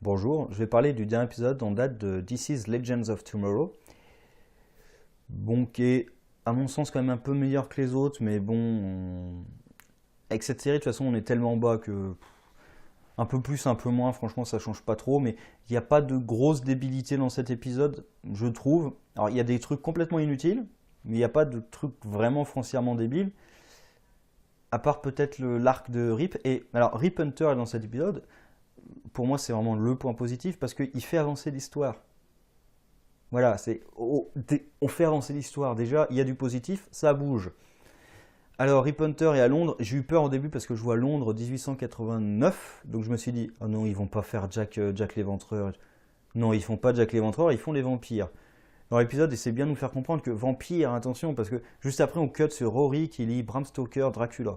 Bonjour, je vais parler du dernier épisode en date de This is Legends of Tomorrow. Bon, qui est à mon sens quand même un peu meilleur que les autres, mais bon, avec cette série de toute façon on est tellement bas que un peu plus, un peu moins, franchement ça change pas trop, mais il n'y a pas de grosse débilité dans cet épisode, je trouve. Alors il y a des trucs complètement inutiles, mais il n'y a pas de trucs vraiment foncièrement débiles, à part peut-être l'arc de Rip. Et alors Rip Hunter est dans cet épisode, pour moi c'est vraiment le point positif parce qu'il fait avancer l'histoire. Voilà, on fait avancer l'histoire. Déjà, il y a du positif, ça bouge. Alors, Rip Hunter est à Londres. J'ai eu peur au début parce que je vois Londres 1889. Donc je me suis dit, oh non, ils vont pas faire Jack l'Éventreur. Non, ils font pas Jack l'Éventreur, ils font les vampires. Dans l'épisode, essaie bien de nous faire comprendre que vampire, attention, parce que juste après, on cut sur Rory qui lit Bram Stoker, Dracula.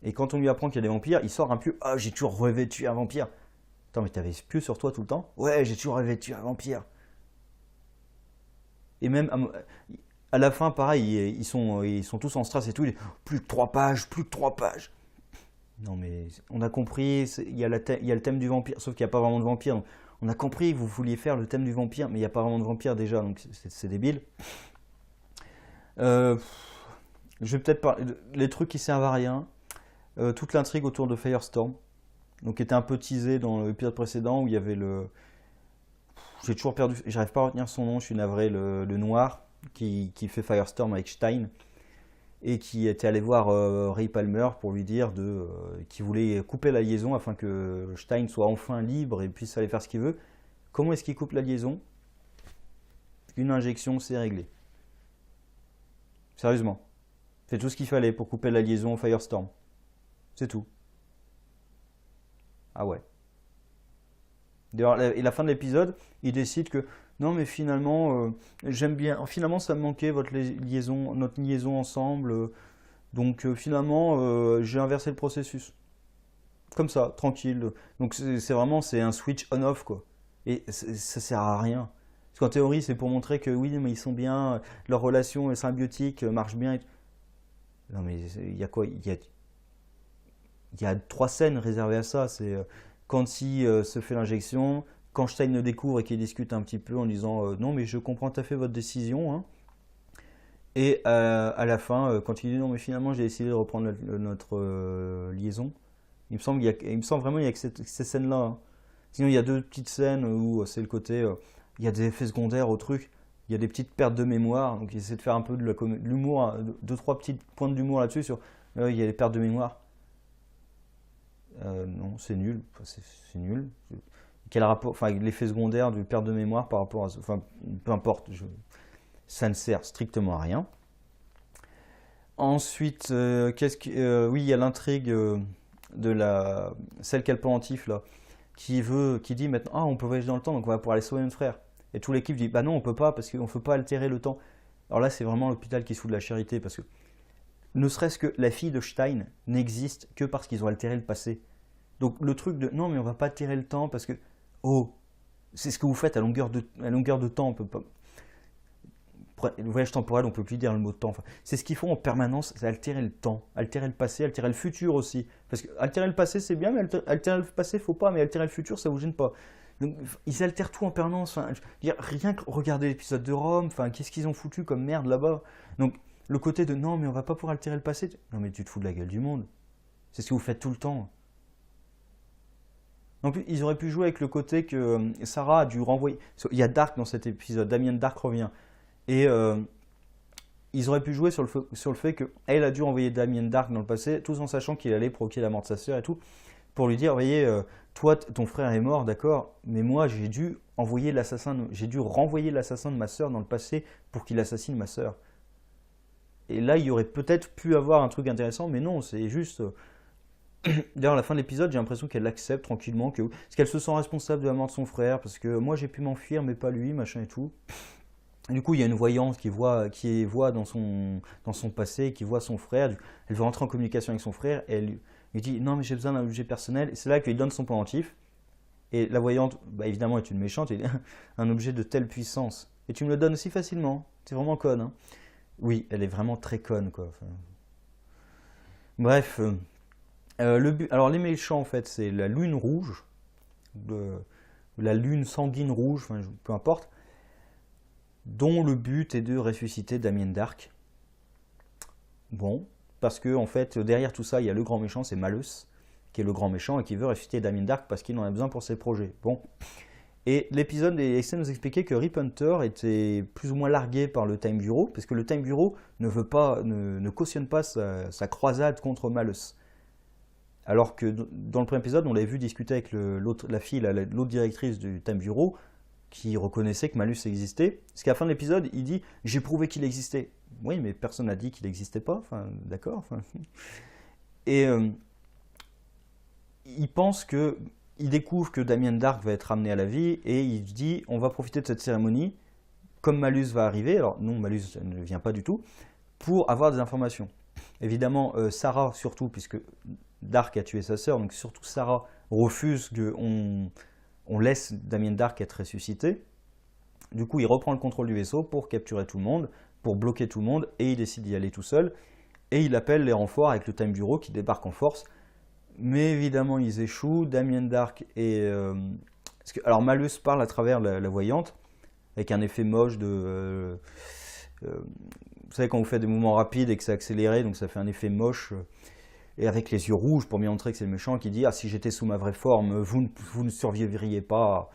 Et quand on lui apprend qu'il y a des vampires, il sort un peu, ah, j'ai toujours rêvé de tuer un vampire. Attends, mais t'avais ce pieu sur toi tout le temps? Ouais, j'ai toujours rêvé de tuer un vampire. Et même à la fin, pareil, ils sont tous en stress et tout. Plus que 3 pages, plus que 3 pages. Non mais on a compris, il y a le thème du vampire, sauf qu'il n'y a pas vraiment de vampire. Donc, on a compris que vous vouliez faire le thème du vampire, mais il n'y a pas vraiment de vampire déjà, donc c'est débile. Euh, je vais peut-être parler les trucs qui servent à rien. Toute l'intrigue autour de Firestorm, donc qui était un peu teasé dans l'épisode précédent où il y avait le. J'ai toujours perdu, j'arrive pas à retenir son nom, je suis navré, le noir qui fait Firestorm avec Stein et qui était allé voir Ray Palmer pour lui dire qu'il voulait couper la liaison afin que Stein soit enfin libre et puisse aller faire ce qu'il veut. Comment est-ce qu'il coupe la liaison? Une injection, c'est réglé. Sérieusement. C'est tout ce qu'il fallait pour couper la liaison Firestorm. C'est tout. Ah ouais. D'ailleurs, et la fin de l'épisode, il décide que non, mais finalement, j'aime bien. Finalement, ça me manquait notre liaison ensemble. Donc finalement, j'ai inversé le processus. Comme ça, tranquille. Donc c'est un switch on-off quoi. Et ça sert à rien. Parce qu'en théorie, c'est pour montrer que oui, mais ils sont bien, leur relation est symbiotique, marche bien. Non mais il y a quoi? Il y a 3 scènes réservées à ça. C'est quand si se fait l'injection, quand Stein le découvre et qu'il discute un petit peu en disant non mais je comprends tout à fait votre décision, hein. Et à la fin, quand il dit non mais finalement j'ai décidé de reprendre notre liaison, il me semble vraiment qu'il y a que ces scènes-là, hein. Sinon il y a deux petites scènes où c'est le côté, il y a des effets secondaires au truc, il y a des petites pertes de mémoire, donc il essaie de faire un peu de l'humour, hein, deux trois petites pointes d'humour là-dessus sur il y a des pertes de mémoire. Non, c'est nul. Enfin, c'est nul. Quel rapport, enfin, l'effet secondaire du perte de mémoire par rapport à, enfin, peu importe, ça ne sert strictement à rien. Ensuite, oui, il y a l'intrigue de celle qui a le pendentif là, qui dit maintenant, ah, on peut voyager dans le temps, donc on va pouvoir aller sauver notre frère. Et tout l'équipe dit, bah non, on peut pas parce qu'on ne peut pas altérer le temps. Alors là, c'est vraiment l'hôpital qui se fout de la charité parce que ne serait-ce que la fille de Stein n'existe que parce qu'ils ont altéré le passé. Donc le truc de non mais on va pas altérer le temps parce que oh c'est ce que vous faites à longueur de temps, on peut pas. Le voyage temporel, on peut plus dire le mot temps. Enfin, c'est ce qu'ils font en permanence, c'est altérer le temps, altérer le passé, altérer le futur aussi. Parce que altérer le passé c'est bien, mais altérer le passé faut pas, mais altérer le futur ça vous gêne pas. Donc ils altèrent tout en permanence. Enfin, je veux dire, rien que regarder l'épisode de Rome, enfin qu'est-ce qu'ils ont foutu comme merde là-bas. Donc le côté de non mais on va pas pouvoir altérer le passé, non mais tu te fous de la gueule du monde. C'est ce que vous faites tout le temps. Donc ils auraient pu jouer avec le côté que Sarah a dû renvoyer. Il y a Dark dans cet épisode, Damien Dark revient. Et ils auraient pu jouer sur le fait qu'elle a dû renvoyer Damien Dark dans le passé, tout en sachant qu'il allait provoquer la mort de sa sœur et tout, pour lui dire, vous voyez, toi, ton frère est mort, d'accord, mais moi, j'ai dû renvoyer l'assassin de ma sœur dans le passé pour qu'il assassine ma sœur. Et là, il y aurait peut-être pu avoir un truc intéressant, mais non, c'est juste. D'ailleurs, à la fin de l'épisode, j'ai l'impression qu'elle accepte tranquillement parce qu'elle se sent responsable de la mort de son frère, parce que moi j'ai pu m'enfuir, mais pas lui, machin et tout. Et du coup, il y a une voyante qui voit dans son passé, qui voit son frère. Elle veut rentrer en communication avec son frère, et elle lui dit non, mais j'ai besoin d'un objet personnel. Et c'est là qu'il lui donne son pendentif. Et la voyante, bah, évidemment, est une méchante, et un objet de telle puissance. Et tu me le donnes aussi facilement. C'est vraiment conne, hein. Oui, elle est vraiment très conne, quoi. Enfin, bref. Alors les méchants en fait c'est la Lune Rouge. la lune sanguine rouge, enfin, peu importe, dont le but est de ressusciter Damien Darhk. Bon, parce que en fait, derrière tout ça, il y a le grand méchant, c'est Malus, qui est le grand méchant et qui veut ressusciter Damien Darhk parce qu'il en a besoin pour ses projets. Bon. Et l'épisode essaie de nous expliquer que Rip Hunter était plus ou moins largué par le Time Bureau, parce que le Time Bureau ne cautionne pas sa croisade contre Malus. Alors que dans le premier épisode, on l'avait vu discuter avec l'autre directrice du Time Bureau, qui reconnaissait que Malus existait. Parce qu'à la fin de l'épisode, il dit « J'ai prouvé qu'il existait ». Oui, mais personne n'a dit qu'il n'existait pas. Enfin, d'accord. Enfin. Et il pense que... Il découvre que Damien Darhk va être ramené à la vie et il dit on va profiter de cette cérémonie, comme Malus va arriver, alors non, Malus ne vient pas du tout, pour avoir des informations. Évidemment, Sarah surtout, puisque Darhk a tué sa sœur, donc surtout Sarah refuse qu'on laisse Damien Darhk être ressuscité. Du coup, il reprend le contrôle du vaisseau pour capturer tout le monde, pour bloquer tout le monde, et il décide d'y aller tout seul. Et il appelle les renforts avec le Time Bureau qui débarque en force. Mais évidemment, ils échouent. Damien Darhk et... alors Malus parle à travers la voyante, avec un effet moche de... vous savez, quand vous faites des mouvements rapides et que c'est accéléré, donc ça fait un effet moche, et avec les yeux rouges pour bien montrer que c'est le méchant, qui dit « Ah, si j'étais sous ma vraie forme, vous ne survivriez pas. »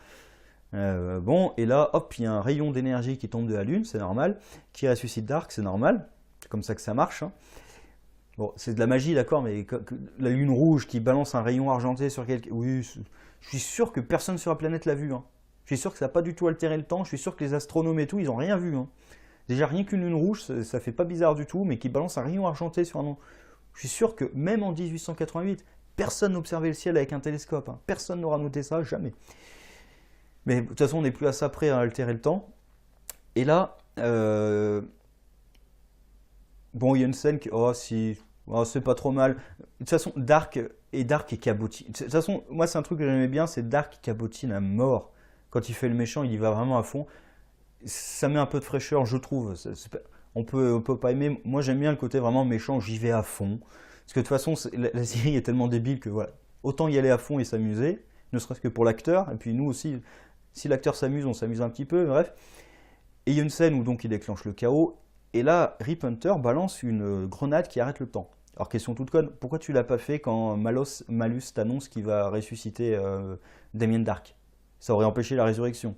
Bon, et là, hop, il y a un rayon d'énergie qui tombe de la Lune, c'est normal, qui ressuscite Darhk, c'est normal, c'est comme ça que ça marche. Hein. Bon, c'est de la magie, d'accord, mais la lune rouge qui balance un rayon argenté sur quelqu'un... Oui, je suis sûr que personne sur la planète l'a vu. Hein. Je suis sûr que ça n'a pas du tout altéré le temps. Je suis sûr que les astronomes et tout, ils n'ont rien vu. Hein. Déjà, rien qu'une lune rouge, ça fait pas bizarre du tout, mais qui balance un rayon argenté sur un nom. Je suis sûr que même en 1888, personne n'observait le ciel avec un télescope. Hein. Personne n'aura noté ça, jamais. Mais de toute façon, on n'est plus à ça près à altérer le temps. Et là... Bon, il y a une scène qui... Oh, si... Oh, c'est pas trop mal. De toute façon, Darhk est cabotine. De toute façon, moi, c'est un truc que j'aimais bien, c'est Darhk qui cabotine à mort. Quand il fait le méchant, il y va vraiment à fond. Ça met un peu de fraîcheur, je trouve. On peut pas aimer. Moi, j'aime bien le côté vraiment méchant, j'y vais à fond. Parce que de toute façon, la série est tellement débile que voilà. Autant y aller à fond et s'amuser, ne serait-ce que pour l'acteur. Et puis nous aussi, si l'acteur s'amuse, on s'amuse un petit peu, bref. Et il y a une scène où donc il déclenche le chaos. Et là, Rip Hunter balance une grenade qui arrête le temps. Alors, question toute conne, pourquoi tu l'as pas fait quand Malus t'annonce qu'il va ressusciter Damien Darhk? Ça aurait empêché la résurrection.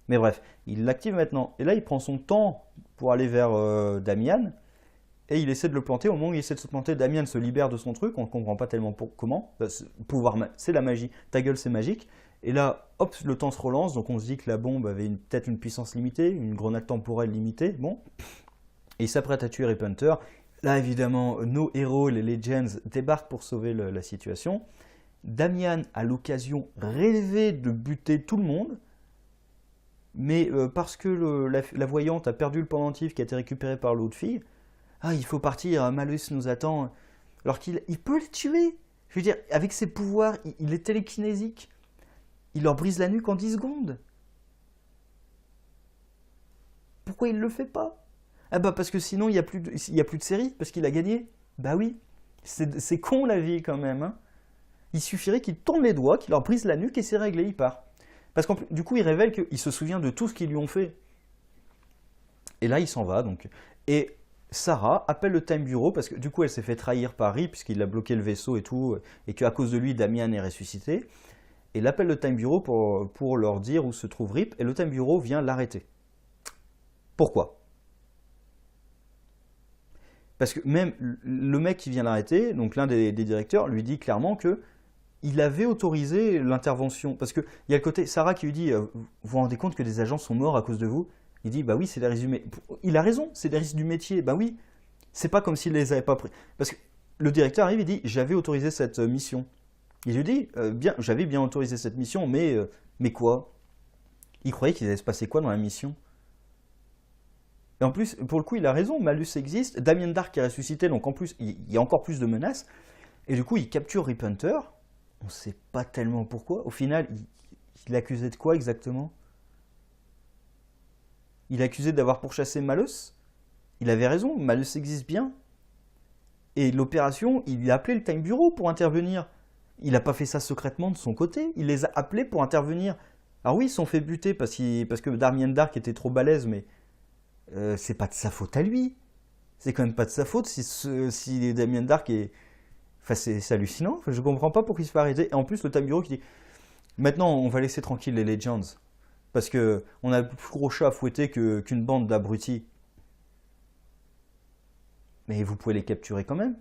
Mais bref, il l'active maintenant. Et là, il prend son temps pour aller vers Damian. Et il essaie de le planter. Au moment où il essaie de se planter, Damian se libère de son truc. On ne comprend pas tellement comment. C'est la magie. Ta gueule, c'est magique. Et là, hop, le temps se relance. Donc on se dit que la bombe avait peut-être une puissance limitée, une grenade temporelle limitée. Bon. Et il s'apprête à tuer Rip Hunter. Là, évidemment, nos héros, les Legends, débarquent pour sauver la situation. Damian a l'occasion rêvée de buter tout le monde. Mais parce que la voyante a perdu le pendentif qui a été récupéré par l'autre fille, ah, il faut partir, Malus nous attend. Alors qu'il peut les tuer. Je veux dire, avec ses pouvoirs, il est télékinésique. Il leur brise la nuque en 10 secondes. Pourquoi il ne le fait pas? Ah bah parce que sinon il n'y a plus de série, parce qu'il a gagné. Bah oui, c'est con la vie quand même. Hein. Il suffirait qu'il tourne les doigts, qu'il leur brise la nuque et c'est réglé, il part. Parce que du coup il révèle qu'il se souvient de tout ce qu'ils lui ont fait. Et là il s'en va donc. Et Sarah appelle le Time Bureau parce que du coup elle s'est fait trahir par Rip puisqu'il a bloqué le vaisseau et tout, et qu'à cause de lui Damian est ressuscité. Et elle appelle le Time Bureau pour leur dire où se trouve Rip, et le Time Bureau vient l'arrêter. Pourquoi? Parce que même le mec qui vient l'arrêter, donc l'un des directeurs, lui dit clairement que il avait autorisé l'intervention. Parce qu'il y a le côté, Sarah qui lui dit vous vous rendez compte que des agents sont morts à cause de vous? Il dit bah oui, c'est des risques du métier. Il a raison, c'est des risques du métier. Bah oui, c'est pas comme s'il les avait pas pris. Parce que le directeur arrive et dit j'avais autorisé cette mission. Il lui dit bien, j'avais bien autorisé cette mission, mais quoi? Il croyait qu'il allait se passer quoi dans la mission? Et en plus, pour le coup, il a raison, Malus existe, Damien Darhk est ressuscité, donc en plus, il y a encore plus de menaces. Et du coup, il capture Rip Hunter. On ne sait pas tellement pourquoi. Au final, il l'accusait de quoi exactement? Il l'accusait d'avoir pourchassé Malus. Il avait raison, Malus existe bien. Et l'opération, il a appelé le Time Bureau pour intervenir. Il n'a pas fait ça secrètement de son côté. Il les a appelés pour intervenir. Alors oui, ils se sont fait buter parce que Damien Dark était trop balèze, mais c'est pas de sa faute à lui. C'est quand même pas de sa faute si Damien Dark est... Enfin, c'est hallucinant. Enfin, je comprends pas pourquoi il se fait arrêter. Et en plus, le Time Bureau qui dit maintenant, on va laisser tranquille les Legends. Parce que on a plus gros chat à fouetter qu'une bande d'abrutis. Mais vous pouvez les capturer quand même.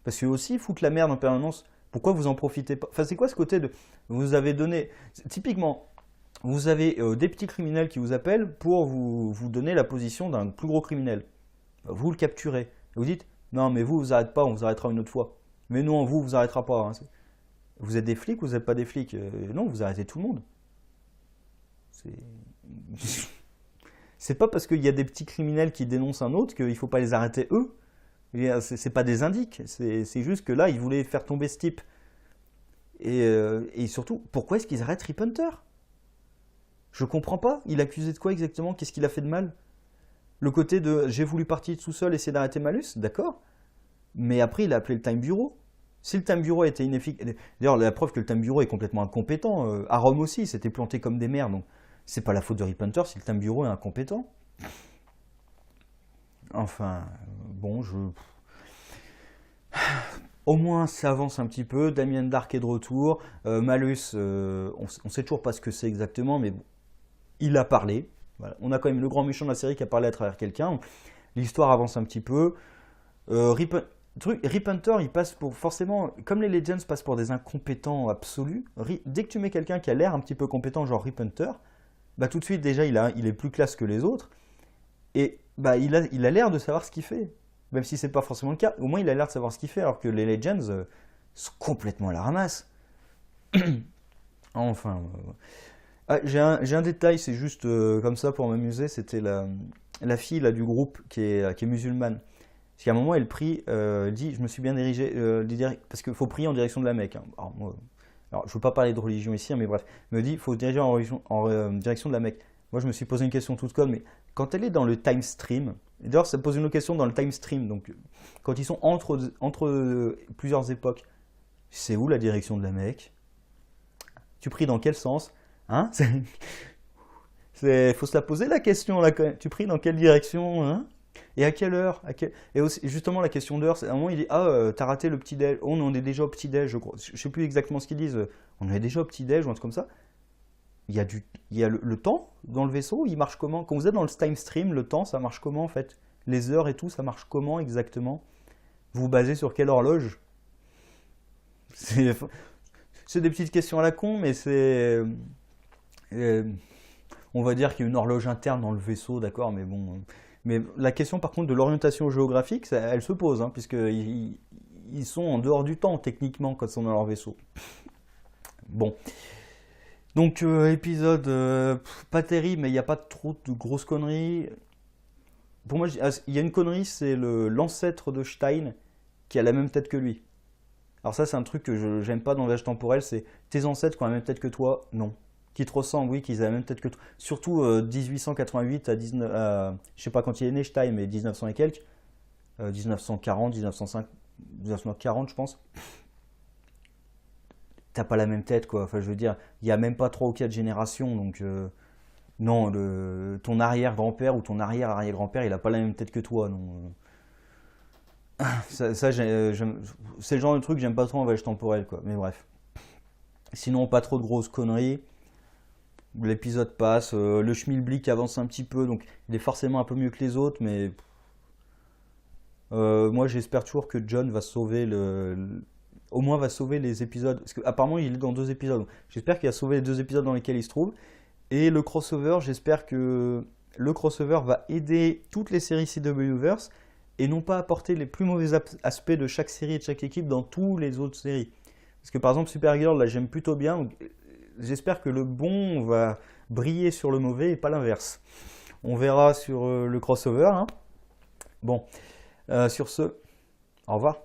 Parce que aussi, ils foutent la merde en permanence. Pourquoi vous en profitez pas? Enfin, c'est quoi ce côté de... Vous avez donné... Typiquement, vous avez des petits criminels qui vous appellent pour vous donner la position d'un plus gros criminel. Vous le capturez. Vous dites, non mais vous arrêtez pas, on vous arrêtera une autre fois. Mais non, vous arrêtera pas, hein. Vous êtes des flics ou vous n'êtes pas des flics? Non, vous arrêtez tout le monde. C'est... C'est pas parce qu'il y a des petits criminels qui dénoncent un autre qu'il faut pas les arrêter eux. C'est pas des indices, c'est juste que là, ils voulaient faire tomber ce type. Et surtout, pourquoi est-ce qu'ils arrêtent Rip Hunter? Je comprends pas. Il est accusé de quoi exactement? Qu'est-ce qu'il a fait de mal? Le côté de j'ai voulu partir tout seul, essayer d'arrêter Malus, d'accord. Mais après, il a appelé le Time Bureau. Si le Time Bureau était inefficace. D'ailleurs, la preuve que le Time Bureau est complètement incompétent. À Rome aussi, il s'était planté comme des merdes. Donc, c'est pas la faute de Rip Hunter si le Time Bureau est incompétent. Enfin, bon, au moins, ça avance un petit peu. Damien Dark est de retour. Malus, on sait toujours pas ce que c'est exactement, mais bon, il a parlé. Voilà. On a quand même le grand méchant de la série qui a parlé à travers quelqu'un. L'histoire avance un petit peu. Rip Hunter, il passe pour forcément, comme les Legends passent pour des incompétents absolus. Dès que tu mets quelqu'un qui a l'air un petit peu compétent, genre Rip Hunter, bah tout de suite déjà il est plus classe que les autres. Et bah il a l'air de savoir ce qu'il fait. Même si c'est pas forcément le cas, au moins il a l'air de savoir ce qu'il fait, alors que les Legends sont complètement à la ramasse. Enfin. J'ai un détail, c'est juste comme ça pour m'amuser, c'était la fille là, du groupe qui est musulmane. Parce qu'à un moment, elle prie, elle dit, je me suis bien dirigé, parce qu'il faut prier en direction de la Mecque, hein. Alors, je ne veux pas parler de religion ici, hein, mais bref, elle me dit, il faut diriger en direction de la Mecque. Moi, je me suis posé une question toute conne, mais quand elle est dans le time stream, et d'ailleurs, ça pose une autre question dans le time stream, donc quand ils sont entre plusieurs époques, c'est où la direction de la Mecque? Tu pries dans quel sens? Hein? Faut se la poser la question là quand même. Tu pries dans quelle direction, hein? Et à quelle heure? Et aussi, justement la question d'heure, c'est à un moment il dit t'as raté le petit déj. Oh, on est déjà au petit déj, je crois. Je sais plus exactement ce qu'ils disent. On est déjà au petit déj ou un truc comme ça. Il y a le temps dans le vaisseau. Il marche comment? Quand vous êtes dans le time stream, le temps ça marche comment en fait? Les heures et tout, ça marche comment exactement? Vous vous basez sur quelle horloge? C'est c'est des petites questions à la con, mais euh, on va dire qu'il y a une horloge interne dans le vaisseau, d'accord, mais bon. Mais la question par contre de l'orientation géographique, elle se pose, hein, puisqu'ils sont en dehors du temps techniquement quand ils sont dans leur vaisseau. Bon. Donc épisode pas terrible, mais il n'y a pas trop de grosses conneries. Pour moi, il y a une connerie, c'est l'ancêtre de Stein qui a la même tête que lui. Alors ça, c'est un truc que je j'aime pas dans l'âge temporel, c'est tes ancêtres qui ont la même tête que toi, non. Qui te ressemblent, oui, qu'ils aient la même tête que toi. Surtout 1888 à 19... je sais pas quand il est né, Stein, mais 1900 et quelques. 1940, 1905, 1940, je pense. T'as pas la même tête, quoi. Enfin, je veux dire, il y a même pas 3 ou 4 générations, donc... non, ton arrière-grand-père ou ton arrière-arrière-grand-père, il a pas la même tête que toi, non. Ça, c'est le genre de truc que j'aime pas trop en voyage temporel, quoi. Mais bref. Sinon, pas trop de grosses conneries. L'épisode passe. Le schmilblick avance un petit peu, donc il est forcément un peu mieux que les autres, mais moi j'espère toujours que John va sauver au moins va sauver les épisodes. Parce qu'apparemment il est dans 2 épisodes. J'espère qu'il a sauvé les 2 épisodes dans lesquels il se trouve. Et le crossover, j'espère que le crossover va aider toutes les séries CWverse et non pas apporter les plus mauvais aspects de chaque série et de chaque équipe dans toutes les autres séries. Parce que par exemple Supergirl, là j'aime plutôt bien, donc j'espère que le bon va briller sur le mauvais et pas l'inverse. On verra sur le crossover, hein. Bon, sur ce, au revoir.